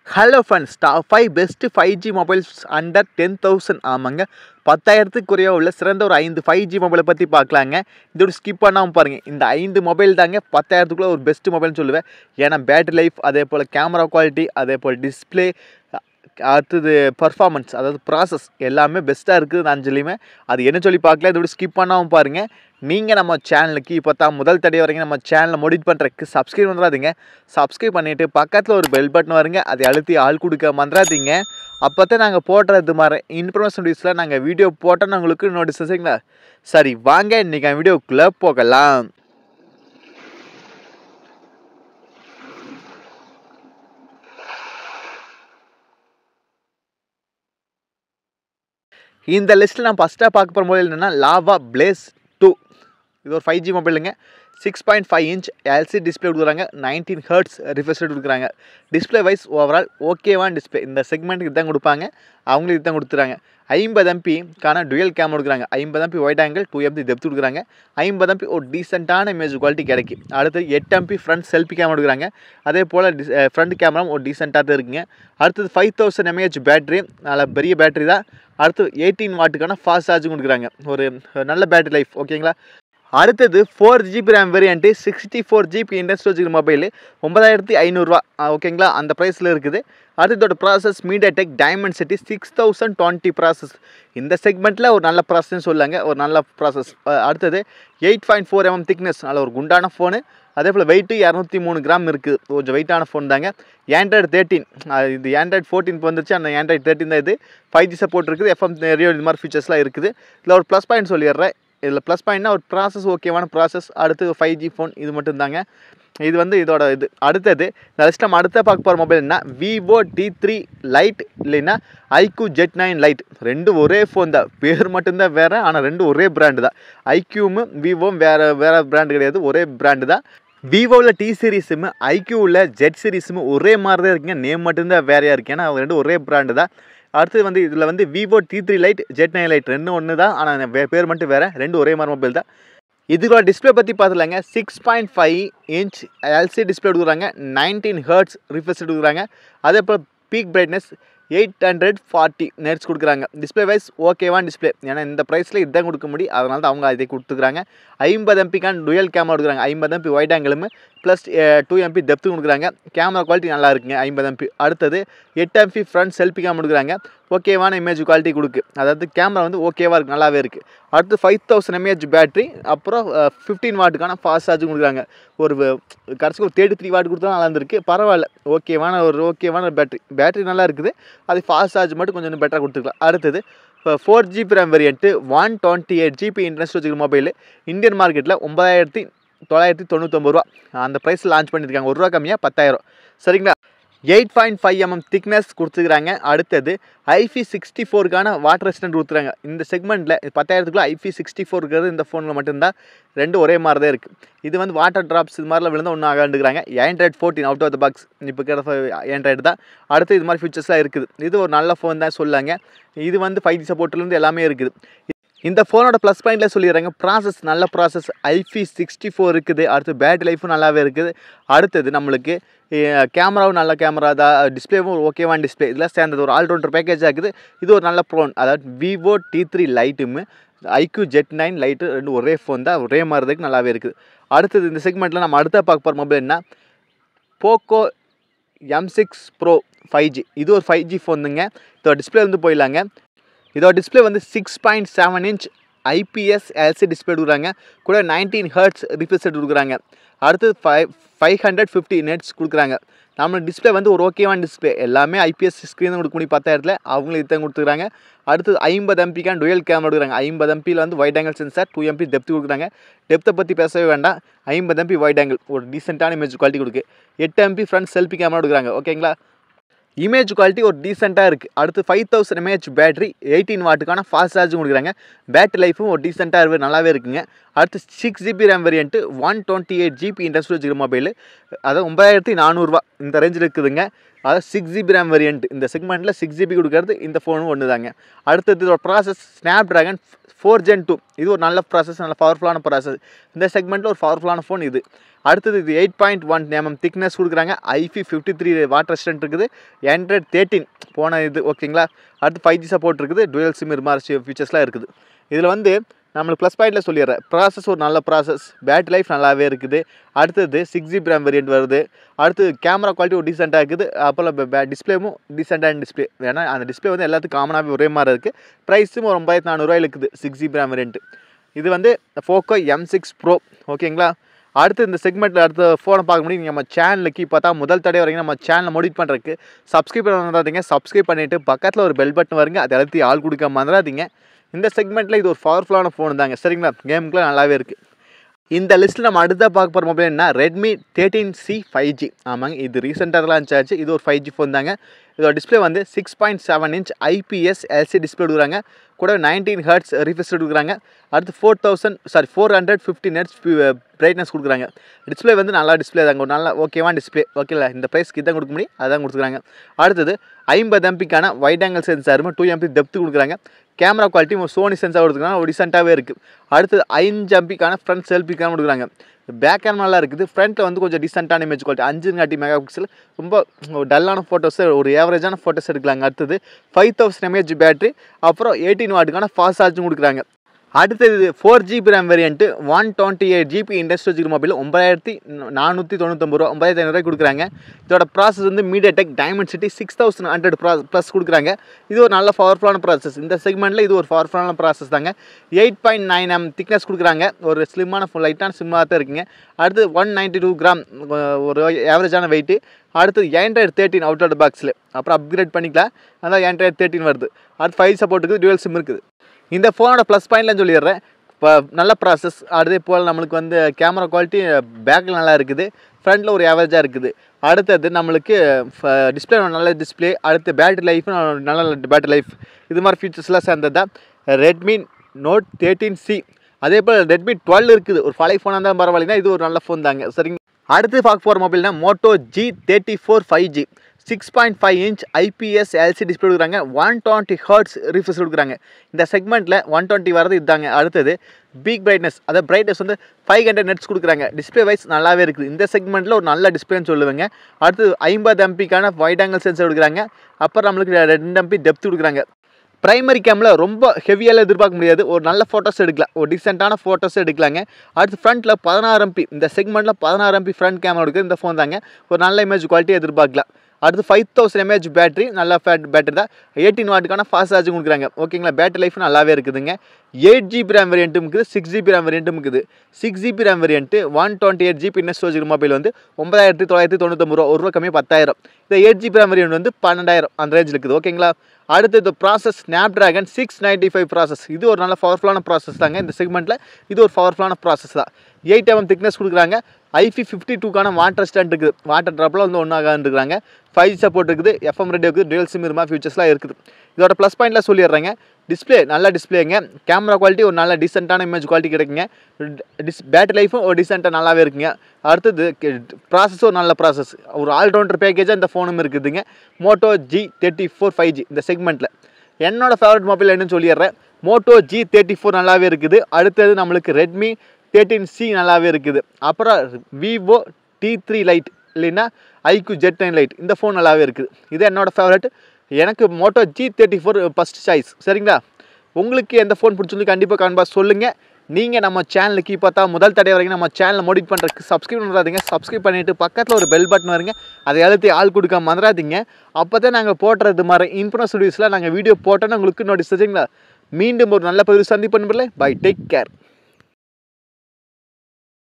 Hello friends, top 5 best 5G mobiles under 10,000. ஆமாங்க, 10,000க்கு குறைய உள்ள சிறந்த ஒரு 5 5G மொபைலை பற்றி பார்க்கலாங்க. இதோட ஸ்கிப் பண்ணாமல் பாருங்கள். இந்த 5 மொபைல் தாங்க 10,000க்குள்ளே ஒரு பெஸ்ட் மொபைல்னு சொல்லுவேன். ஏன்னா பேட்டரி லைஃப், அதே போல் கேமரா குவாலிட்டி, அதே போல் டிஸ்பிளே, அடுத்தது பர்ஃபார்மன்ஸ், அதாவது ப்ராசஸ் எல்லாமே பெஸ்ட்டாக இருக்குது. நான் சொல்லியுமே அது என்ன சொல்லி பார்க்கல. இதோட ஸ்கிப் பண்ணாமல் பாருங்கள். நீங்கள் நம்ம சேனலுக்கு இப்போ தான் முதல் தடவை வரீங்க, நம்ம சேனலை மோடிட் பண்ணுறதுக்கு சப்ஸ்கிரைப் பண்ணுறாதீங்க. சப்ஸ்கிரைப் பண்ணிவிட்டு பக்கத்தில் ஒரு பெல் பட்டன் வருங்க, அதை அழுத்தி ஆள் கொடுக்க மறந்துடாதீங்க. அப்போ தான் நாங்கள் போடுறது மாதிரி இன்ஃபர்மேஷன் வீடியோஸில் நாங்கள் வீடியோ போட்டோன்னு உங்களுக்கு நோட்டீஸ் சரிங்களா? சரி வாங்க, இன்றைக்கி வீடியோக்குள்ளே போகலாம். இந்த லிஸ்ட்டில் நான் ஃபஸ்ட்டாக பார்க்க போகிற மொபைல் என்னென்னா லாவா பிளேஸ் 2. இது ஒரு 5G மொபைலுங்க. 6.5 இன்ச் எல்சிடி டிஸ்பிளே கொடுக்குறாங்க. 19 ஹெர்ட்ஸ் ரிஃப்ரெஷ் ரேட் கொடுக்குறாங்க. டிஸ்பிளே வைஸ் ஓவரால் ஓகேவான டிஸ்பிளே. இந்த செக்மெண்ட்டுக்கு தான் கொடுப்பாங்க, அவங்களுக்கு இதுதான் கொடுத்துறாங்க. 50 MPக்கான டுயல் கேமரா கொடுக்குறாங்க. 50 MP white angle, 2 MP depth கொடுக்குறாங்க. 50 MP ஒரு டீசெண்டான இமேஜ் குவாலிட்டி கிடைக்கும். அடுத்து 8 MP ஃப்ரண்ட் செல்ஃபி கேமரா கொடுக்குறாங்க. அதே போல் ஃப்ரண்ட் கேமரா ஒரு டீசெண்டாக தான் இருக்குங்க. அடுத்தது 5000 mAh பேட்டரி, நல்ல பெரிய பேட்டரி தான். அடுத்து 18 வாட்டுக்கான ஃபாஸ்ட் சார்ஜும் கொடுக்குறாங்க. ஒரு நல்ல பேட்டரி லைஃப், ஓகேங்களா? அடுத்தது 4GB RAM variant, 64GB internal storage mobile 9500 ரூபா, ஓகேங்களா? அந்த ப்ரைஸில் இருக்குது. அடுத்ததோட ப்ராசஸ் மீடியாடெக் டைமென்சிட்டி 6020 ப்ராசஸ். இந்த செக்மெண்ட்டில் ஒரு நல்ல ப்ராசஸ்ன்னு சொல்லாங்க, ஒரு நல்ல ப்ராசஸ். அடுத்தது 8.4 mm திக்னஸ், நல்ல ஒரு குண்டான ஃபோனு. அதே போல் வெயிட்டு 203 கிராம் இருக்குது. கொஞ்சம் வெயிட்டான ஃபோன் தாங்க. ஆண்ட்ராய்டு 13, இது ஆண்ட்ராய்டு 14 வந்துருச்சு. அந்த ஆண்ட்ராய்டு 13 தான் இது. 5G சப்போர்ட் இருக்குது, FM ரேடியோ, இது மாதிரி ஃபீச்சர்ஸ்லாம் இருக்குது. இதில் ஒரு ப்ளஸ் பாயிண்ட் சொல்லிடுறேன். இதில் ப்ளஸ் பாயிண்ட்னா ஒரு ப்ராசஸ் ஓகேவான ப்ராசஸ். அடுத்து 5G ஃபோன், இது மட்டும் தாங்க. இது வந்து இதோட இது. அடுத்தது நெக்ஸ்ட் நம்ம அடுத்த பார்க்க போகிற மொபைல் என்ன, விவோ T3 லைட் இல்லைன்னா iQOO Z9 லைட். ரெண்டும் ஒரே ஃபோன் தான், பேர் மட்டும்தான் வேறு, ஆனால் ரெண்டும் ஒரே பிராண்டு தான். iQOOவும் விவோவும் வேறு பிராண்டு கிடையாது, ஒரே பிராண்டு தான். விவோவில் T சீரீஸும் iQOOவில் Z சீரீஸும் ஒரே மாதிரி தான் இருக்குங்க, நேம் மட்டும்தான் வேறையாக இருக்குது. ஏன்னா அவங்க ரெண்டும் ஒரே பிராண்டு தான். அடுத்து வந்து இதில் வந்து Vivo T3 light, Z9 light ரெண்டும் ஒன்று தான், ஆனால் பேர் மட்டும் வேறு, ரெண்டும் ஒரே மாதிரி மொபைல் தான். இதுக்கோட டிஸ்பிளே பற்றி பார்த்துலாங்க. 6.5 இன்ச் எல்சிடி டிஸ்பிளே கொடுக்குறாங்க. 19 ஹெர்ட்ஸ் ரிஃப்ரெஷ் கொடுக்குறாங்க. அதே போல் பீக் பிரைட்னஸ் 840 நெட்ஸ் கொடுக்குறாங்க. டிஸ்பிளே வைஸ் ஓகேவான டிஸ்பிளே, ஏன்னா இந்த ப்ரைஸில் இதுதான் கொடுக்க முடியும், அதனால தான் அவங்க அதை கொடுத்துக்கிறாங்க. 50 MPக்கான டுயல் கேமரா கொடுக்குறாங்க. 50 MP ஒயிட் ஆங்கிளும் ப்ளஸ் 2 MP டெப்த்து கொடுக்குறாங்க. கேமரா குவாலிட்டி நல்லா இருக்குங்க, 50 MP. அடுத்தது 8 MP ஃப்ரண்ட் செல்ஃபி கேமரா கொடுக்குறாங்க. ஓகேவான இமேஜ் குவாலிட்டி கொடுக்கு, அதாவது கேமரா வந்து ஓகேவாக இருக்குது, நல்லாவே இருக்குது. அடுத்து 5000 mAh பேட்டரி, அப்புறம் 15 வாட்டுக்கான ஃபாஸ்ட் சார்ஜும் கொடுக்குறாங்க. ஒரு கடைசிக்கு ஒரு 33 வாட் கொடுத்தா நல்லா இருந்திருக்கு, பரவாயில்ல. ஓகேவான பேட்டரி நல்லா இருக்குது. அது ஃபாஸ்ட் சார்ஜ் மட்டும் கொஞ்சம் பெட்டராக கொடுத்துக்கலாம். அடுத்தது 4GB RAM variant, 128GB internal storage mobile. Indian மார்க்கெட்டில் 9999 ரூபா அந்த ப்ரைஸில் லான்ச் பண்ணியிருக்காங்க. ஒரு ரூபா கம்மியாக 10,000, சரிங்களா? 8.5 mm திக்னஸ் கொடுத்துக்கிறாங்க. அடுத்தது IP64க்கான வாட்டர் ரெசிஸ்டன்ட் கொடுத்துறாங்க. இந்த செக்மெண்ட்டில் 10,000க்குள்ள IP64 இருக்கிறது இந்த ஃபோனில் மட்டும்தான். ரெண்டும் ஒரே மாதிரி தான் இருக்குது. இது வந்து வாட்டர் ட்ராப்ஸ் இது மாதிரிலாம் விழுந்தால் ஒன்றும் ஆகாண்டுக்கிறாங்க. Android 14 out of the box, இப்போ இருக்கிற ஆண்ட்ராய்டு தான். அடுத்து இது மாதிரி ஃபீச்சர்ஸ்லாம் இருக்குது. இது ஒரு நல்ல ஃபோன் தான் சொல்லாங்க. இது வந்து 5G சப்போர்ட்லேருந்து எல்லாமே இருக்குது. இந்த ஃபோனோட ப்ளஸ் பாயிண்டில் சொல்லிடுறாங்க. ப்ராசஸ் நல்ல ப்ராசஸ், IP64 இருக்குது. அடுத்து பேட்டரி லைஃபும் நல்லாவே இருக்குது. அடுத்தது நம்மளுக்கு கேமராவும் நல்ல கேமரா தான், டிஸ்பிளேவும் ஓகேவான டிஸ்பிளே. இதெல்லாம் சேர்ந்தது ஒரு ஆல்ரவுண்டர் பேக்கேஜ் ஆகுது. இது ஒரு நல்ல ஃபோன், அதாவது விவோ T3 லைட்டும் iQOO Z9 லைட்டு ரெண்டு ஒரே ஃபோன் தான், ஒரே மாதிரி இருக்குது, நல்லாவே இருக்குது. அடுத்தது இந்த செக்மெண்ட்டில் நம்ம அடுத்த பார்க்க போகிற மொபைல் என்ன, போக்கோ M6 Pro 5G. இது ஒரு 5G ஃபோனுங்க. இதோட டிஸ்பிளே வந்து போயிடலாங்க. இதோட டிஸ்பிளே வந்து 6.7 இன்ச் IPS LCD டிஸ்பிளே கொடுக்குறாங்க. கூட 19 ஹெர்ட்ஸ் ரிஃப்ரெஷ் ரேட் கொடுக்குறாங்க. அடுத்து 550 நெட்ஸ் கொடுக்குறாங்க. நம்ம டிஸ்பிளே வந்து ஒரு ஓகேவான டிஸ்பிளே, எல்லாமே IPS ஸ்க்ரீன் கொடுக்க முடியும் 10,000. அவங்களும் இதுதான் கொடுத்துக்கிறாங்க. அடுத்து 50 MPக்கான டுயல் கேமரா கொடுக்குறாங்க. 50 MPயில் வந்து white angle sensor, 2 MP depth கொடுக்குறாங்க. டெப்த்தை பற்றி பேசவே வேண்டாம். 50 MP ஒயிட் ஆங்கிள் ஒரு டீசெண்டான இமேஜ் குவாலிட்டி கொடுக்கு. 8 MP ஃப்ரண்ட் செல்ஃபி கேமரா கொடுக்குறாங்க, ஓகேங்களா? இமேஜ் குவாலிட்டி ஒரு டீசெண்டாக இருக்குது. அடுத்து 5000 mAh பேட்டரி, 18 வாட்டுக்கான ஃபாஸ்ட் சார்ஜும் கொடுக்குறாங்க. பேட்டரி லைஃபும் ஒரு டீசெண்டாக இருக்குது, நல்லாவே இருக்குங்க. அடுத்து 6GB RAM variant, 128GB internal storage mobile, அதாவது 9400 ரூபா இந்த ரேஞ்சில் இருக்குதுங்க. அதாவது 6GB RAM வேரியண்ட். இந்த செக்மெண்ட்டில் 6GB கொடுக்கறது இந்த ஃபோனும் ஒன்று தாங்க. அடுத்தது இதோட ப்ராசஸ் ஸ்னாப்ட்ராகன் 4 Gen 2. இது ஒரு நல்ல ப்ராசஸ், நல்ல பவர்ஃபுல்லான ப்ராசஸ். இந்த செக்மெண்ட்டில் ஒரு பவர்ஃபுல்லான ஃபோன் இது. அடுத்தது இது 8.1 mm திக்னஸ் கொடுக்குறாங்க. IP53 வாட்டர் ரெசிஸ்டன்ட் இருக்குது. Android 13 போன இது ஓகேங்களா. அடுத்து 5G சப்போர்ட் இருக்குது. டுவல் சிம் மாதிரி ஃபீச்சர்ஸ்லாம் இருக்குது. இதில் வந்து நம்மளுக்கு ப்ளஸ் பாயிண்டில் சொல்லிடுறேன். ப்ராசஸ் ஒரு நல்ல ப்ராசஸ், பேட்டரி லைஃப் நல்லாவே இருக்குது. அடுத்தது 6GB RAM வேரியண்ட் வருது. அடுத்து கேமரா குவாலிட்டி ஒரு டீசெண்டாக இருக்குது. அப்புறம் டிஸ்பிளேவும் டீசெண்டான டிஸ்பிளே. ஏன்னா அந்த டிஸ்பிளே வந்து எல்லாத்துக்கும் காமனாகவே ஒரே மாதிரி இருக்குது. ப்ரைஸும் ஒரு 9400 இருக்குது 6GB RAM வேரியண்ட். இது வந்து போக்கோ M6 Pro ஓகேங்களா. அடுத்து இந்த செக்மெண்ட்டில் அடுத்த ஃபோனை பார்க்க முடியும். நீங்கள் நம்ம சேனலுக்கு இப்போ தான் முதல் தடவை வரைக்கும் நம்ம சேனலை மோடிட் பண்ணுறதுக்கு சப்ஸ்கிரைப் பண்ணாதீங்க. சப்ஸ்கிரைப் பண்ணிவிட்டு பக்கத்தில் ஒரு பெல் பட்டன் வருங்க, அதை எல்லாத்தையும் ஆள் கொடுக்க மறந்துடாதீங்க. இந்த செக்மெண்ட்டில் இது ஒரு பவர்ஃபுல்லான ஃபோன் தாங்க சரிங்களா. கேமுக்குலாம் நல்லாவே இருக்குது. இந்த லிஸ்ட்டில் நம்ம அடுத்த பார்க்க போகிற மொபைல் என்ன, Redmi 13C 5G. ஆமாங்க, இது ரீசெண்டாக தான் லான்ச் ஆச்சு. இது ஒரு 5G ஃபோன் தாங்க. இதோட டிஸ்பிளே வந்து 6.7 inch IPS LCD டிஸ்பிளே கொடுக்குறாங்க. கூட 19 Hz ரிஃப்ரெஷ் கொடுக்குறாங்க. அடுத்து 450 Hz பிரைட்னஸ் கொடுக்குறாங்க. டிஸ்பிளே வந்து நல்லா டிஸ்பிளே தாங்க, ஒரு நல்ல ஓகேவான டிஸ்பிளே. ஓகேல, இந்த ப்ரைஸ்க்கு இதான் கொடுக்க முடியும், அதான் கொடுத்துருக்காங்க. அடுத்தது 50 MPக்கான வைட் ஆங்கிள் சென்சாரும் 2 MP டெப்த் கொடுக்குறாங்க. கேமரா குவாலிட்டி ஒரு சோனி சென்சார் கொடுத்துருக்காங்க, ஒரு டிசென்ட்டாகவே இருக்குது. அடுத்தது 5 MPக்கான ஃப்ரண்ட் செல்ஃபி கேமரா கொடுக்குறாங்க. பேக் கேமரா நல்லா இருக்குது. ஃப்ரண்ட்டில் வந்து கொஞ்சம் டிசென்ட்டான இமேஜ் குவாலிட்டி 5.8 MP ரொம்ப டல்லான ஃபோட்டோஸ், ஒரு ஏவரேஜான ஃபோட்டோஸ் எடுக்கலாங்க. அடுத்தது 5000 mAh பேட்டரி, அப்புறம் 18 வாட்டுக்கான ஃபாஸ்ட் சார்ஜும் கொடுக்குறாங்க. அடுத்தது 4GB RAM variant 128GB industrial mobile 9499 ரூபா, 9500 கொடுக்குறாங்க. இதோட ப்ராசஸ் வந்து MediaTek Dimensity 6100 ப்ளஸ் கொடுக்குறாங்க. இது ஒரு நல்ல பவர்ஃபுல்லான ப்ராசஸ். இந்த செக்மெண்ட்டில் இது ஒரு பவர்ஃபுல்லான ப்ராசஸ் தாங்க. 8.9 mm திக்னஸ் கொடுக்குறாங்க. ஒரு ஸ்லிம்மான லைட்டான ஸ்லிம்மாக தான் இருக்குங்க. அடுத்து 192 கிராம் ஒரு ஆவரேஜான வெயிட்டு. அடுத்து Android 13 அவுட் ஆஃப் பாக்ஸில், அப்புறம் அப்கிரேட் பண்ணிக்கலாம். அதான் Android 13 வருது. அடுத்து 5 சப்போர்ட் இருக்குது, டுவல் சிம் இருக்குது. இந்த ஃபோனோட ப்ளஸ் பாயிண்ட்லாம் சொல்லிடுறேன். இப்போ நல்ல ப்ராசஸ். அதே போல் நம்மளுக்கு வந்து கேமரா குவாலிட்டி பேக்கில் நல்லா இருக்குது, ஃப்ரண்ட்டில் ஒரு ஆவரேஜாக இருக்குது. அடுத்தது நம்மளுக்கு டிஸ்பிளே நல்ல டிஸ்பிளே. அடுத்து பேட்டரி லைஃபும் நல்ல பேட்டரி லைஃப். இது மாதிரி ஃபீச்சர்ஸ்லாம் சேர்ந்தது தான் Redmi Note 13C. அதே போல் Redmi 12 இருக்குது. ஒரு பழைய ஃபோனாக இருந்தால் பரவாயில்லைங்க, இது ஒரு நல்ல ஃபோன் தாங்க சரிங்க. அடுத்து பார்க்க போகிற மொபைல்னா Moto G34 5G. 6.5 inch IPS LCD display கொடுக்குறாங்க. 120 Hz ரிஃப்ரெஷ் கொடுக்குறாங்க. இந்த செக்மெண்ட்டில் 120 வரது இதுதாங்க. அடுத்தது பிக் பிரைட்னஸ், அதாவது பிரைட்னஸ் வந்து 500 nits கொடுக்குறாங்க. டிஸ்பிளே வைஸ் நல்லாவே இருக்குது. இந்த செக்மெண்ட்டில் ஒரு நல்ல டிஸ்பிளேன்னு சொல்லுவேங்க. அடுத்தது 50 MPக்கான வைட் ஆங்கிள் சென்சார் கொடுக்குறாங்க. அப்புறம் நம்மளுக்கு 2 MP டெப்த் கொடுக்குறாங்க. பிரைமரி கேமில் ரொம்ப ஹெவியாக எதிர்பார்க்க முடியாது, ஒரு நல்ல ஃபோட்டோஸ் எடுக்கலாம், ஒரு டீசெண்டான ஃபோட்டோஸ் எடுக்கலாங்க. அடுத்து ஃப்ரண்ட்டில் 16 MP, இந்த செக்மெண்ட்டில் 16 MP ஃப்ரண்ட் கேமரா இருக்குது. இந்த ஃபோன் தாங்க, ஒரு நல்ல இமேஜ் குவாலிட்டி எதிர்பார்க்கலாம். அடுத்து 5000 mAh பேட்டரி, நல்ல பேட்டரி தான். 18 வாட்டுக்கான ஃபாஸ்ட் சார்ஜும் கொடுக்குறாங்க. ஓகேங்களா, பேட்டரி லைஃப் நல்லாவே இருக்குதுங்க. 8GB RAM வேரியண்ட்டும் இருக்குது, 6GB RAM வேரியண்ட்டும் இருக்குது. 6GB RAM variant 128GB industrial mobile வந்து 9999 ரூபா, ஒரு ரூபா கம்மியாக 10000. இந்த 8GB RAM வேரியண்ட் வந்து 12000 அந்த ரேஞ்சில் இருக்குது. ஓகேங்களா. அடுத்து இந்த ப்ராசஸ் ஸ்னாப்ட்ராகன் 695 ப்ராசஸ். இது ஒரு நல்ல பவர்ஃபுல்லான ப்ராசஸ் தாங்க. இந்த செக்மெண்ட்டில் இது ஒரு பவர்ஃபுல்லான ப்ராசஸ் தான். 8 mm திக்னஸ் கொடுக்குறாங்க. IP52க்கான வாட்டர் ஸ்டாண்ட் இருக்குது. வாட்டர் ட்ராப்பில் வந்து ஒன்றாகான்னு இருக்கிறாங்க. 5G சப்போர்ட் இருக்குது, FM ரேடியோ இருக்குது, டுவல் சிம் இது மாதிரி ஃபியூச்சர்ஸ்லாம் இருக்குது. இதோட ப்ளஸ் பாயிண்ட்டில் சொல்லிடுறேங்க. டிஸ்பிளே நல்ல டிஸ்பிளேங்க. கேமரா குவாலிட்டி ஒரு நல்ல டீசெண்டான இமேஜ் குவாலிட்டி கிடைக்குங்க. பேட்டரி லைஃபும் ஒரு டீசெண்டாக நல்லாவே இருக்குங்க. அடுத்தது ப்ராசஸும் ஒரு நல்ல ப்ராசஸ், ஒரு ஆல்ரவுண்டர் பேக்கேஜாக இந்த ஃபோனும் இருக்குதுங்க. Moto G34 5G இந்த செக்மெண்ட்டில் என்னோட ஃபேவரட் மொபைல் என்னன்னு சொல்லிடுறேன். Moto G34 நல்லாவே இருக்குது. அடுத்தது நம்மளுக்கு Redmi 13C நல்லாவே இருக்குது. அப்புறம் Vivo T3 Lite இல்லைன்னா iQ Z9 Lite, இந்த ஃபோன் நல்லாவே இருக்குது. இது என்னோடய ஃபேவரட். எனக்கு Moto G34 ஃபஸ்ட் சாய்ஸ் சரிங்களா. உங்களுக்கு எந்த ஃபோன் பிடிச்சிருந்து கண்டிப்பாக கமெண்ட் சொல்லுங்கள். நீங்கள் நம்ம சேனலுக்கு இப்போ தான் முதல் தடவை வரைக்கும் நம்ம சேனலை மோடிட் பண்ணுறதுக்கு சப்ஸ்கிரைப் பண்ணுறாதீங்க. சப்ஸ்கிரைப் பண்ணிவிட்டு பக்கத்தில் ஒரு பெல் பட்டன் வருங்க, அதை எழுதி ஆள் கொடுக்க மறந்துடாதீங்க. அப்போ தான் நாங்கள் போடுறது மாதிரி இன்ஃபர்மேஷன் வீடியோஸில் நாங்கள் வீடியோ போட்டோன்னா உங்களுக்கு நோட்டீஸ் சரிங்களா. மீண்டும் ஒரு நல்ல பதிவு சந்திப்பு நண்பர்களே. Bye, take care.